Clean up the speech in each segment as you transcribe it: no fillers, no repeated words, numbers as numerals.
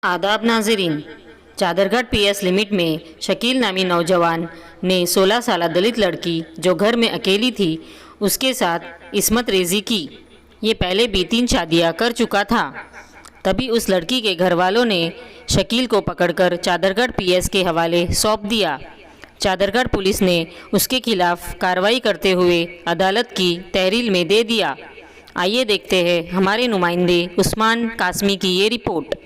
आदाब नाजरीन। Chadarghat PS limit में शकील नामी नौजवान ने 16 साल दलित लड़की जो घर में अकेली थी उसके साथ इस्मत रेजी की। ये पहले भी 3 शादियां कर चुका था। तभी उस लड़की के घर वालों ने शकील को पकड़कर चादरघाट पीएस के हवाले सौंप दिया। चादरघाट पुलिस ने उसके खिलाफ कार्रवाई करते हुए अदालत की तहरील में दे दिया। आइए देखते हैं हमारे नुमाइंदे उस्मान कासमी की ये रिपोर्ट।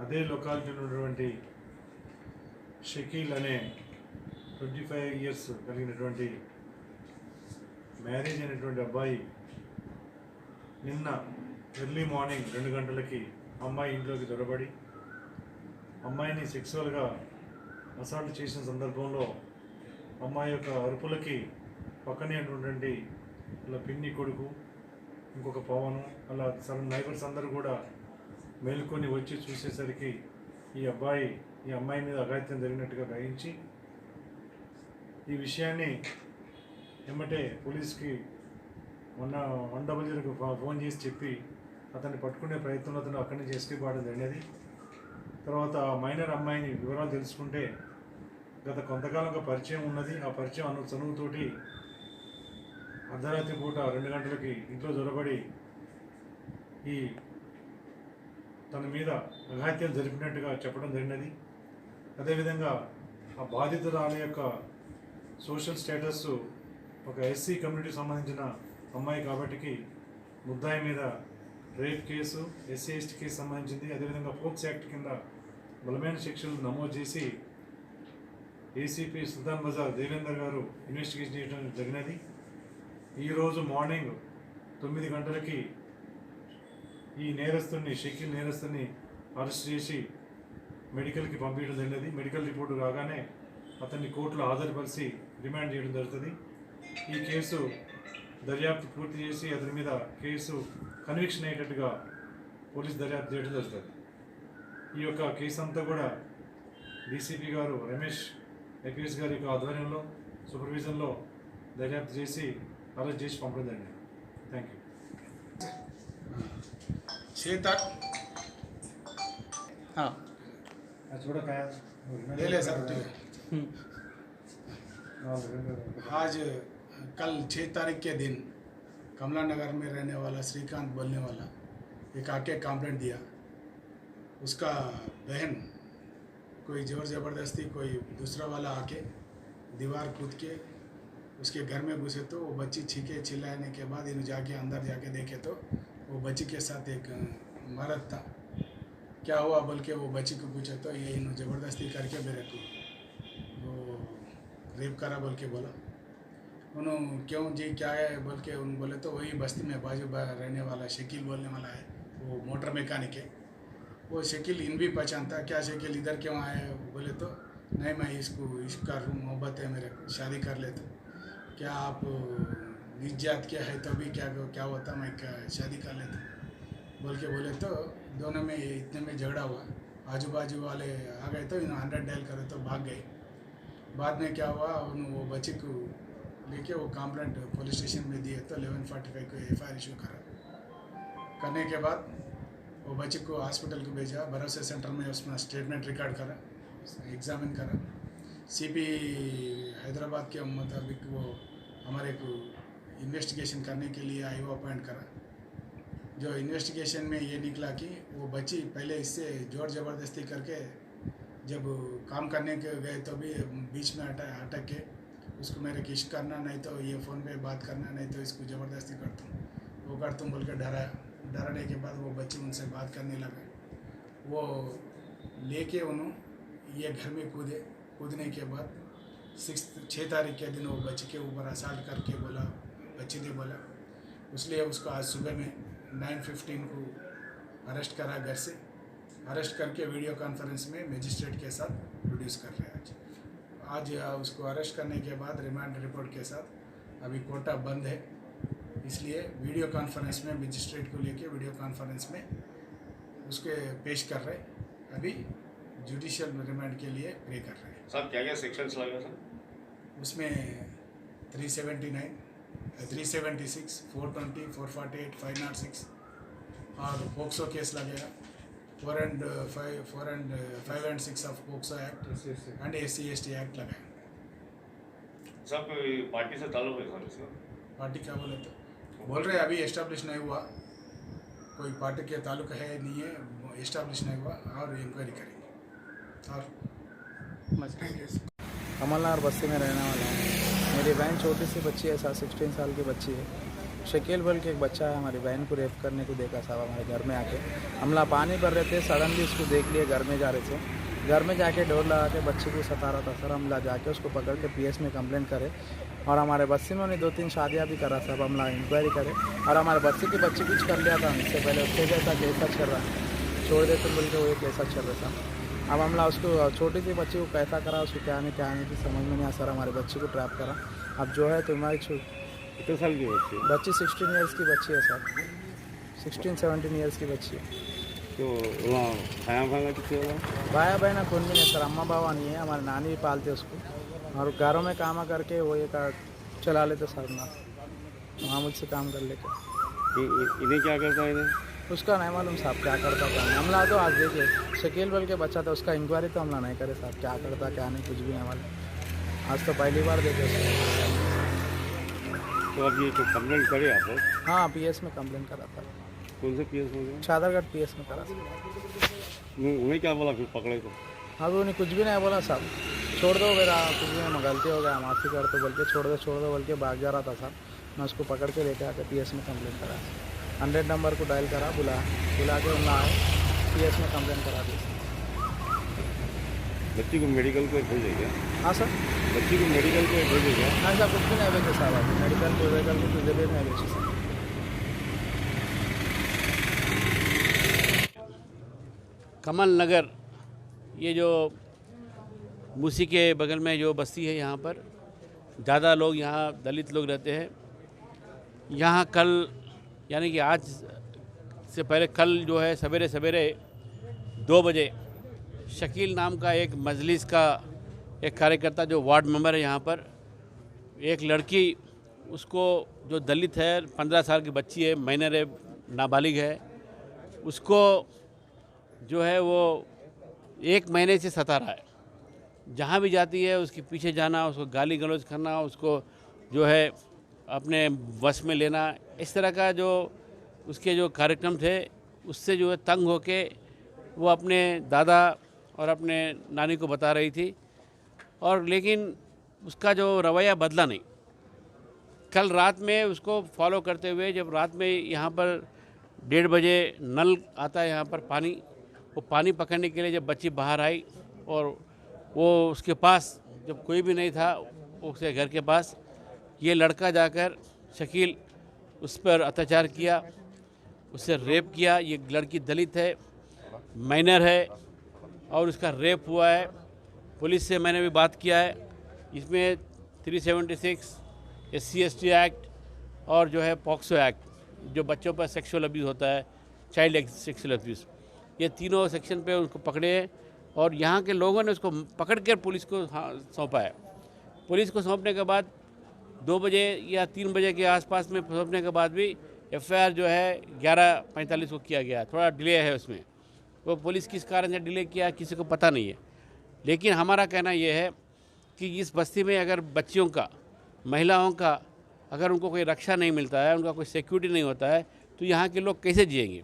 అదే లొకాలిటీలో ఉన్నటువంటి షకీల్ అనే 25 ఇయర్స్ కలిగినటువంటి మ్యారేజ్ అయినటువంటి అబ్బాయి నిన్న ఎర్లీ మార్నింగ్ 2 గంటలకి అమ్మాయి ఇంట్లోకి దొరబడి అమ్మాయిని సెక్సువల్గా అసాల్ట్ చేసిన సందర్భంలో అమ్మాయి యొక్క అరుపులకి పక్కనే ఉన్నటువంటి అలా పిన్ని కొడుకు ఇంకొక పవను అలా నైబర్స్ అందరూ కూడా మేల్కొని వచ్చి చూసేసరికి ఈ అమ్మాయి మీద అఘాయిత్యం జరిగినట్టుగా గ్రహించి ఈ విషయాన్ని ఏమంటే పోలీస్కి 100కి ఫోన్ చేసి చెప్పి అతన్ని పట్టుకునే ప్రయత్నంలో అతను అక్కడి నుంచి ఎస్కేప్ అవ్వడం జరిగినది. తర్వాత మైనర్ అమ్మాయిని వివరాలు తెలుసుకుంటే గత కొంతకాలంగా పరిచయం ఉన్నది. ఆ పరిచయం చనువుతోటి అర్ధరాత్రి పూట 2 గంటలకి ఇంట్లో జొరబడి ఈ తన మీద అఘాయిత్యం జరిపినట్టుగా చెప్పడం జరిగినది. అదేవిధంగా ఆ బాధితురాల యొక్క సోషల్ స్టేటస్ ఒక ఎస్సీ కమ్యూనిటీకి సంబంధించిన అమ్మాయి కాబట్టికి ముద్దాయి మీద rape case, SC ST case సంబంధించింది. అదేవిధంగా పోక్స్ యాక్ట్ కింద బలమైన శిక్షలు నమోదు చేసి ఏసీపీ సుల్తాన్ బజార్ దేవేందర్ గారు ఇన్వెస్టిగేషన్ చేయడం జరిగినది. ఈరోజు మార్నింగ్ 9 గంటలకి ఈ షకీల్ నేరస్తుని అరెస్ట్ చేసి మెడికల్కి పంపించడం జరిగినది. మెడికల్ రిపోర్టు రాగానే అతన్ని కోర్టులో హాజరుపరిచి రిమాండ్ చేయడం జరుగుతుంది. ఈ కేసు దర్యాప్తు పూర్తి చేసి అతని మీద కేసు కన్విక్షన్ అయ్యేటట్టుగా పోలీస్ దర్యాప్తు చేయడం జరుగుతుంది. ఈ యొక్క కేసు అంతా కూడా డీసీపీ గారు రమేష్ ఐపీఎస్ గారి యొక్క ఆధ్వర్యంలో సూపర్విజన్లో దర్యాప్తు చేసి అరెస్ట్ చేసి పంపడం జరిగింది. Thank you. 6 तक हाँ ले ले सकते हैं। आज कल 6 तारीख के दिन कमला नगर में रहने वाला श्रीकांत बोलने वाला एक आके कंप्लेंट दिया। उसका बहन कोई ज़ोर ज़बरदस्ती कोई दूसरा वाला आके दीवार कूद के उसके घर में घुसे तो वो बच्ची छीके चिल्लाने के बाद इन जाके अंदर जाके देखे तो वो बच्ची के साथ एक मर्द था। क्या हुआ बोल के वो बच्ची को पूछा तो ये इन ज़बरदस्ती करके मेरे को वो रेप करा बोल के बोला। उन्होंने क्यों जी क्या है बोल के उन बोले तो वही बस्ती में बाजू रहने वाला शकील बोलने वाला है, वो मोटर मैकेनिक है। वो शकील इन भी पहचानता क्या शकील इधर क्यों आए बोले तो नहीं मैं इसका मोहब्बत है मेरे को शादी कर लेता। क्या आप निज जात के है तो भी क्या होता मैं शादी कर लेता बोल के बोले तो दोनों में इतने में झगड़ा हुआ। आजू बाजू वाले आ गए तो इन 100 डायल करे तो भाग गए। बाद में क्या हुआ वो बच्ची को लेके वो कंप्लेंट पुलिस स्टेशन में दिए तो 1145 को FIR इशू करने के बाद वो बच्ची को हॉस्पिटल को भेजा। भरोसे सेंटर में उसमें स्टेटमेंट रिकॉर्ड करा, एग्जामिन करा। CP हैदराबाद के मुताबिक वो हमारे को इन्वेस्टिगेशन करने के लिए IO अपॉइंट करा। जो इन्वेस्टिगेशन में ये निकला कि वो बच्ची पहले इससे ज़ोर ज़बरदस्ती करके जब काम करने के गए तो भी बीच में अटक के उसको मेरे किश करना, नहीं तो ये फ़ोन पे बात करना, नहीं तो इसको ज़बरदस्ती करता हूँ, वो करता हूँ बोल के डराया। डराने के बाद वो बच्चे उनसे बात करने लगे। वो लेके उन्होंने ये घर में कूदने के बाद 6 तारीख के दिन वो बच्चे के ऊपर असाल्ट करके बोला, बच्चे ने बोला, इसलिए उसको आज सुबह में 9:15 को अरेस्ट करा घर से। अरेस्ट करके वीडियो कॉन्फ्रेंस में मजिस्ट्रेट के साथ प्रोड्यूस कर रहे हैं। आज उसको अरेस्ट करने के बाद रिमांड रिपोर्ट के साथ अभी कोर्टा बंद है, इसलिए वीडियो कॉन्फ्रेंस में मजिस्ट्रेट को लेके वीडियो कॉन्फ्रेंस में उसके पेश कर रहे हैं। अभी जुडिशियल रिमांड के लिए प्रे कर रहे हैं। सर क्या क्या सेक्शंस लगे सर? उसमें 379, 376, 420, 448, 506 और पोक्सो केस लगेगा। 4 and 5 and 6 of POCSO act and SC/ST act लगाए। सब पार्टी से ताल्लुक है सर इसका? पार्टी क्या बोले तो बोल रहे अभी एस्टेब्लिश नहीं हुआ, कोई पार्टी के ताल्लुक है नहीं है, एस्टेब्लिश नहीं हुआ और इंक्वायरी करेंगे। और कमलनगर बस्ती में रहने वाला हूँ। मेरी बहन छोटी सी बच्ची है, 16 साल की बच्ची है। शकील बोल के एक बच्चा है, हमारी बहन को रेप करने को देखा साहब हमारे घर में आके। हम लोग पानी भर रहे थे, सडनली उसको देख लिए, घर में जा रहे थे। घर में जाके डोर लगा के बच्चे को सता रहा था सर। हम लोग जाके उसको पकड़ के PS में कंप्लेंट करे और हमारे बस्ती में उन्हें 2-3 शादियाँ भी करा साहब। हम लोग इंक्वायरी करे और हमारे बस्ती की बच्ची कुछ कर लिया था इससे पहले, उसके जैसा कैसा चल रहा है, छोड़ देते बोल के वो एक कैसा चल रहा था। अब हम लोग उसको छोटी सी बच्ची को कैसा करा, उसको क्या नहीं की समझ में नहीं आया सर। हमारे बच्चे को ट्रैप करा। अब जो है तुम्हारी कितने साल की बच्ची 16 ईयर्स की बच्ची है सर, 16-17 ईयर्स की बच्ची है। तो वहाँ खाया भागा कितने होगा? भाया बहना कौन भी नहीं सर, अम्मा बाबा नहीं है, हमारे नानी भी पालते उसको और घरों में काम करके वो ये चला लेते सर ना, मामूल से काम कर लेके। इन्हें क्या करता है इन्हें? उसका नहीं मालूम साहब क्या करता क्या नहीं। हम लोग तो आज देखिए शकील बोल के बच्चा था, उसका इंक्वायरी तो हम लोग नहीं करे साहब, क्या करता क्या नहीं कुछ भी नहीं मालूम। आज तो पहली बार देखे उसको। तो अब ये तो कंप्लेंट करे आप लोग? हाँ PS में कंप्लेंट करा था। कौन से PS में? चादरगढ़ PS में करा था। उन्हें क्या बोला फिर पकड़े तो? अभी उन्हें कुछ भी नहीं बोला साहब, छोड़ दो मेरा कुछ भी नहीं, गलती हो गया माफ़ी कर तो बोल के छोड़ दो बोल के भाग जा रहा था साहब। मैं उसको पकड़ के लेके आकर PS में कंप्लेंट करा। 100 नंबर को डायल करा, बुला के उन आए, PS में कंप्लेंट करा दी। बच्ची को मेडिकल को भेजेगा? हाँ सर, बच्ची को मेडिकल को भेजेगा? हाँ सर, कुछ भी नहीं भेजे साहब, अभी मेडिकल को कुछ भी नहीं भेजे सर। कमल नगर, ये जो मूसी के बगल में जो बस्ती है, यहाँ पर ज़्यादा लोग, यहाँ दलित लोग रहते हैं। यहाँ कल यानी कि आज से पहले कल जो है सवेरे सवेरे 2 बजे शकील नाम का एक मजलिस का एक कार्यकर्ता जो वार्ड मेंबर है यहाँ पर, एक लड़की, उसको जो दलित है, 15 साल की बच्ची है, माइनर है, नाबालिग है, उसको जो है वो 1 महीने से सता रहा है। जहाँ भी जाती है उसके पीछे जाना, उसको गाली गलौज करना, उसको जो है अपने वश में लेना, इस तरह का जो उसके जो कार्यक्रम थे उससे जो है तंग होके वो अपने दादा और अपने नानी को बता रही थी। और लेकिन उसका जो रवैया बदला नहीं। कल रात में उसको फॉलो करते हुए, जब रात में यहाँ पर 1:30 बजे नल आता है यहाँ पर पानी, वो पानी पकड़ने के लिए जब बच्ची बाहर आई और वो उसके पास जब कोई भी नहीं था, उसके घर के पास, ये लड़का जाकर शकील उस पर अत्याचार किया, उससे रेप किया। ये लड़की दलित है, माइनर है और उसका रेप हुआ है। पुलिस से मैंने भी बात किया है, इसमें 376 SC/ST एक्ट और जो है पॉक्सो एक्ट, जो बच्चों पर सेक्सुअल अब्यूज़ होता है, चाइल्ड सेक्सुअल अब्यूज़, ये तीनों सेक्शन पे उसको पकड़े हैं और यहाँ के लोगों ने उसको पकड़ कर पुलिस को सौंपा है। पुलिस को सौंपने के बाद 2 बजे या 3 बजे के आसपास में सौंपने के बाद भी FIR जो है 11:45 को किया गया। थोड़ा डिले है उसमें, वो पुलिस किस कारण से डिले किया किसी को पता नहीं है। लेकिन हमारा कहना ये है कि इस बस्ती में अगर बच्चियों का, महिलाओं का अगर उनको कोई रक्षा नहीं मिलता है, उनका कोई सिक्योरिटी नहीं होता है, तो यहाँ के लोग कैसे जिएंगे।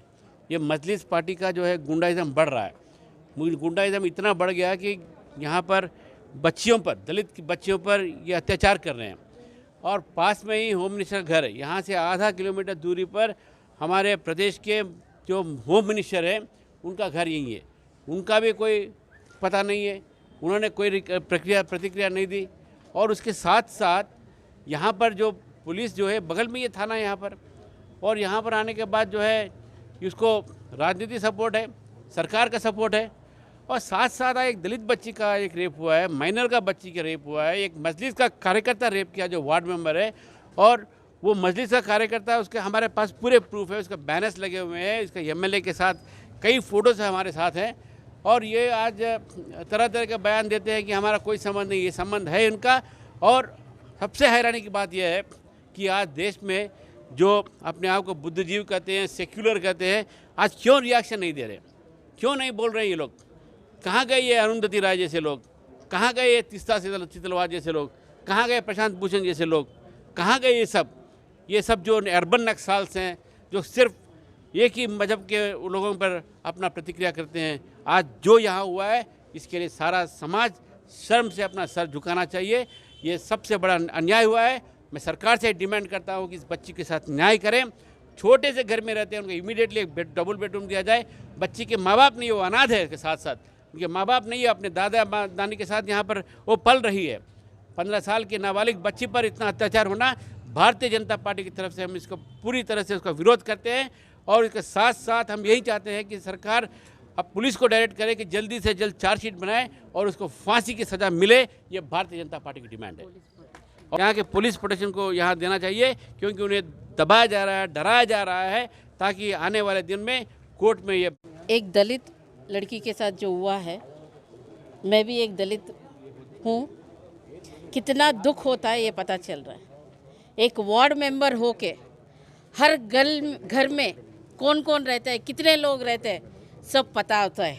ये मजलिस पार्टी का जो है गुंडाइज़म बढ़ रहा है। गुंडाइज़म इतना बढ़ गया कि यहाँ पर बच्चियों पर, दलित की बच्चियों पर ये अत्याचार कर रहे हैं। और पास में ही होम मिनिस्टर का घर है, यहाँ से आधा किलोमीटर दूरी पर हमारे प्रदेश के जो होम मिनिस्टर हैं उनका घर यही है। उनका भी कोई पता नहीं है, उन्होंने कोई प्रतिक्रिया नहीं दी। और उसके साथ साथ यहाँ पर जो पुलिस जो है, बगल में ये थाना यहाँ पर, और यहाँ पर आने के बाद जो है उसको राजनीति सपोर्ट है, सरकार का सपोर्ट है। और साथ साथ एक दलित बच्ची का एक रेप हुआ है, माइनर का बच्ची का रेप हुआ है, एक मजलिस का कार्यकर्ता रेप किया जो वार्ड मेंबर है, और वो मजलिस का कार्यकर्ता, उसके हमारे पास पूरे प्रूफ है, उसका बैनर्स लगे हुए हैं, इसका एमएलए के साथ कई फ़ोटोज़ हमारे साथ हैं। और ये आज तरह तरह के बयान देते हैं कि हमारा कोई संबंध नहीं, ये संबंध है इनका। और सबसे हैरानी की बात यह है कि आज देश में जो अपने आप को बुद्धिजीव कहते हैं, सेक्युलर कहते हैं, आज क्यों रिएक्शन नहीं दे रहे, क्यों नहीं बोल रहे हैं ये लोग? कहाँ गए ये अरुंधति राय जैसे लोग? कहाँ गए ये तीस्ता चितलवाड़ जैसे लोग? कहाँ गए प्रशांत भूषण जैसे लोग? कहाँ गए ये सब जो अर्बन नक्सल्स हैं, जो सिर्फ एक ही मजहब के लोगों पर अपना प्रतिक्रिया करते हैं? आज जो यहाँ हुआ है, इसके लिए सारा समाज शर्म से अपना सर झुकाना चाहिए। ये सबसे बड़ा अन्याय हुआ है। मैं सरकार से डिमांड करता हूँ कि इस बच्ची के साथ न्याय करें। छोटे से घर में रहते हैं, उनको इमीडिएटली एक डबल बेडरूम दिया जाए। बच्ची के माँ बाप नहीं, वो अनाथ है, के साथ साथ उनके माँ बाप नहीं है, अपने दादा दादी के साथ यहाँ पर वो पल रही है। 15 साल की नाबालिग बच्ची पर इतना अत्याचार होना, भारतीय जनता पार्टी की तरफ से हम इसको पूरी तरह से उसका विरोध करते हैं। और इसके साथ साथ हम यही चाहते हैं कि सरकार अब पुलिस को डायरेक्ट करे कि जल्दी से जल्द चार्जशीट बनाए और उसको फांसी की सज़ा मिले। ये भारतीय जनता पार्टी की डिमांड है। और यहाँ के पुलिस प्रोटेक्शन को यहाँ देना चाहिए, क्योंकि उन्हें दबाया जा रहा है, डराया जा रहा है, ताकि आने वाले दिन में कोर्ट में ये एक दलित लड़की के साथ जो हुआ है, मैं भी एक दलित हूँ, कितना दुख होता है ये पता चल रहा है। एक वार्ड मेंबर होके हर घर में कौन कौन रहता है, कितने लोग रहते हैं, सब पता होता है।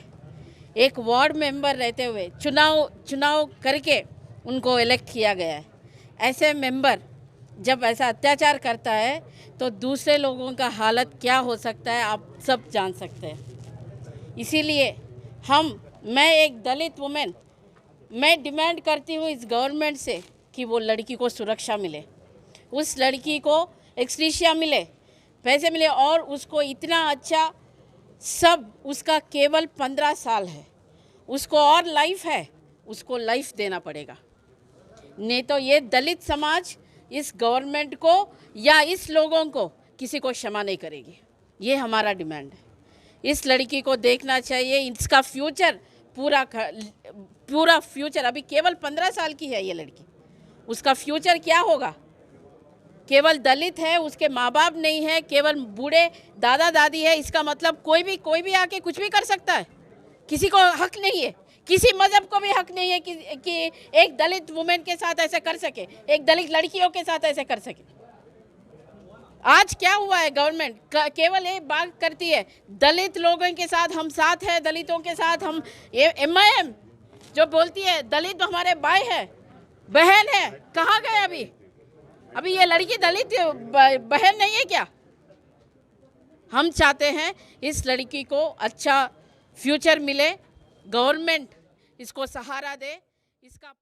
एक वार्ड मेंबर रहते हुए चुनाव करके उनको इलेक्ट किया गया है। ऐसे मेंबर जब ऐसा अत्याचार करता है तो दूसरे लोगों का हालत क्या हो सकता है, आप सब जान सकते हैं। इसीलिए मैं एक दलित वुमेन, मैं डिमांड करती हूँ इस गवर्नमेंट से कि वो लड़की को सुरक्षा मिले, उस लड़की को एक्सग्रेशिया मिले, पैसे मिले, और उसको इतना अच्छा सब, उसका केवल 15 साल है, उसको और लाइफ है, उसको लाइफ देना पड़ेगा। नहीं तो ये दलित समाज इस गवर्नमेंट को या इस लोगों को किसी को क्षमा नहीं करेगी। ये हमारा डिमांड है। इस लड़की को देखना चाहिए, इसका फ्यूचर पूरा फ्यूचर, अभी केवल 15 साल की है ये लड़की, उसका फ्यूचर क्या होगा? केवल दलित है, उसके माँ बाप नहीं है, केवल बूढ़े दादा दादी है, इसका मतलब कोई भी आके कुछ भी कर सकता है। किसी को हक नहीं है, किसी मजहब को भी हक नहीं है कि एक दलित वुमेन के साथ ऐसे कर सके, एक दलित लड़कियों के साथ ऐसे कर सके। आज क्या हुआ है, गवर्नमेंट केवल एक बात करती है, दलित लोगों के साथ हम साथ हैं, दलितों के साथ हम, ये MIM जो बोलती है दलित हमारे भाई है, बहन है, कहाँ गए अभी ये लड़की दलित बहन नहीं है क्या? हम चाहते हैं इस लड़की को अच्छा फ्यूचर मिले, गवर्नमेंट इसको सहारा दे, इसका